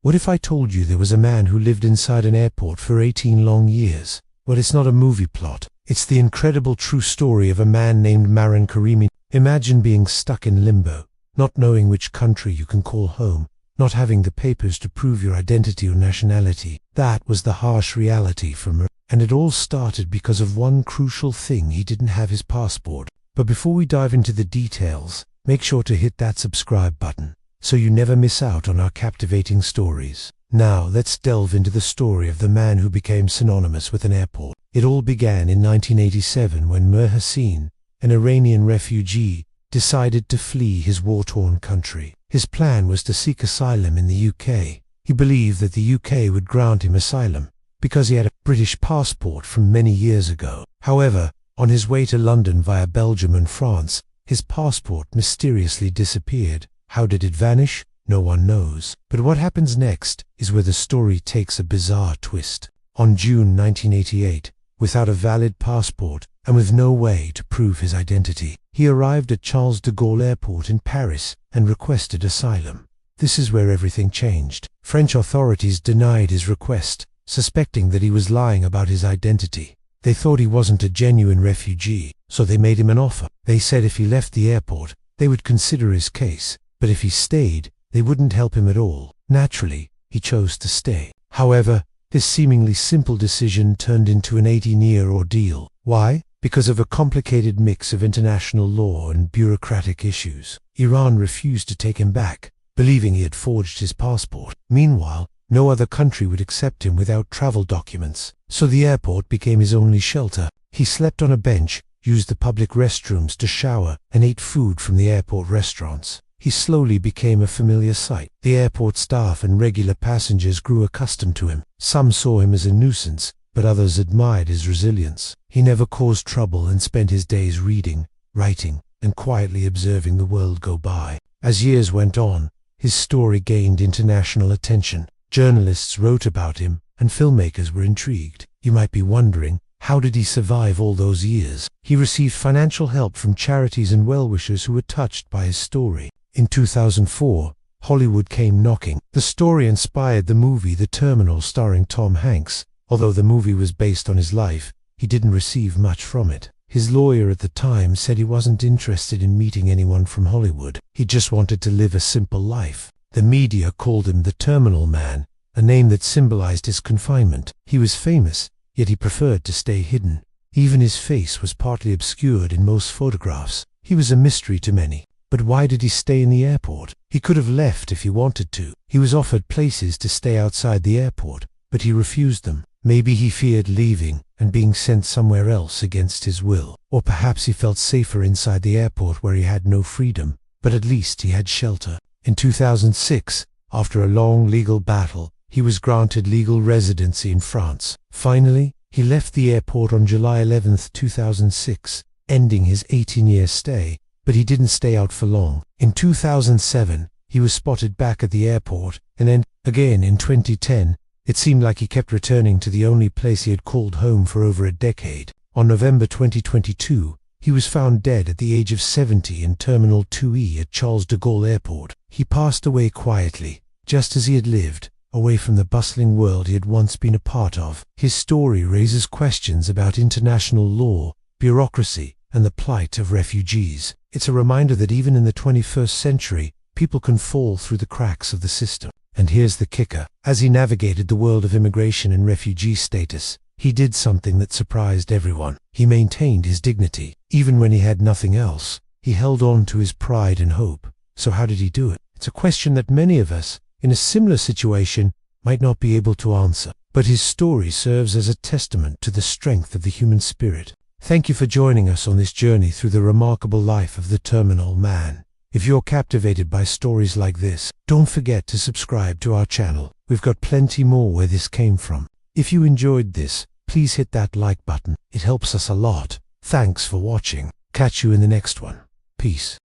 What if I told you there was a man who lived inside an airport for 18 long years? Well, it's not a movie plot. It's the incredible true story of a man named Mehran Karimi. Imagine being stuck in limbo, not knowing which country you can call home, not having the papers to prove your identity or nationality. That was the harsh reality for Mehran. And it all started because of one crucial thing: he didn't have his passport. But before we dive into the details, make sure to hit that subscribe button so you never miss out on our captivating stories. Now let's delve into the story of the man who became synonymous with an airport. It all began in 1987 when Mehran, an Iranian refugee, decided to flee his war-torn country. His plan was to seek asylum in the UK. He believed that the UK would grant him asylum because he had a British passport from many years ago. However, on his way to London via Belgium and France, his passport mysteriously disappeared. How did it vanish? No one knows. But what happens next is where the story takes a bizarre twist. On June 1988, without a valid passport and with no way to prove his identity, he arrived at Charles de Gaulle Airport in Paris and requested asylum. This is where everything changed. French authorities denied his request, suspecting that he was lying about his identity. They thought he wasn't a genuine refugee, so they made him an offer. They said if he left the airport, they would consider his case, but if he stayed, they wouldn't help him at all. Naturally, he chose to stay. However, this seemingly simple decision turned into an 18-year ordeal. Why? Because of a complicated mix of international law and bureaucratic issues. Iran refused to take him back, believing he had forged his passport. Meanwhile, no other country would accept him without travel documents, so the airport became his only shelter. He slept on a bench, used the public restrooms to shower, and ate food from the airport restaurants. He slowly became a familiar sight. The airport staff and regular passengers grew accustomed to him. Some saw him as a nuisance, but others admired his resilience. He never caused trouble and spent his days reading, writing, and quietly observing the world go by. As years went on, his story gained international attention. Journalists wrote about him, and filmmakers were intrigued. You might be wondering, how did he survive all those years? He received financial help from charities and well-wishers who were touched by his story. In 2004, Hollywood came knocking. The story inspired the movie The Terminal starring Tom Hanks. Although the movie was based on his life, he didn't receive much from it. His lawyer at the time said he wasn't interested in meeting anyone from Hollywood. He just wanted to live a simple life. The media called him the Terminal Man, a name that symbolized his confinement. He was famous, yet he preferred to stay hidden. Even his face was partly obscured in most photographs. He was a mystery to many. But why did he stay in the airport? He could have left if he wanted to. He was offered places to stay outside the airport, but he refused them. Maybe he feared leaving and being sent somewhere else against his will. Or perhaps he felt safer inside the airport where he had no freedom, but at least he had shelter. In 2006, after a long legal battle, he was granted legal residency in France. Finally, he left the airport on July 11, 2006, ending his 18-year stay. But he didn't stay out for long. In 2007, he was spotted back at the airport, and then, again in 2010, it seemed like he kept returning to the only place he had called home for over a decade. On November 2022, he was found dead at the age of 70 in Terminal 2E at Charles de Gaulle Airport. He passed away quietly, just as he had lived, away from the bustling world he had once been a part of. His story raises questions about international law, bureaucracy, and the plight of refugees. It's a reminder that even in the 21st century, people can fall through the cracks of the system. And here's the kicker. As he navigated the world of immigration and refugee status, he did something that surprised everyone. He maintained his dignity. Even when he had nothing else, he held on to his pride and hope. So how did he do it? It's a question that many of us, in a similar situation, might not be able to answer. But his story serves as a testament to the strength of the human spirit. Thank you for joining us on this journey through the remarkable life of the Terminal Man. If you're captivated by stories like this, don't forget to subscribe to our channel. We've got plenty more where this came from. If you enjoyed this, please hit that like button. It helps us a lot. Thanks for watching. Catch you in the next one. Peace.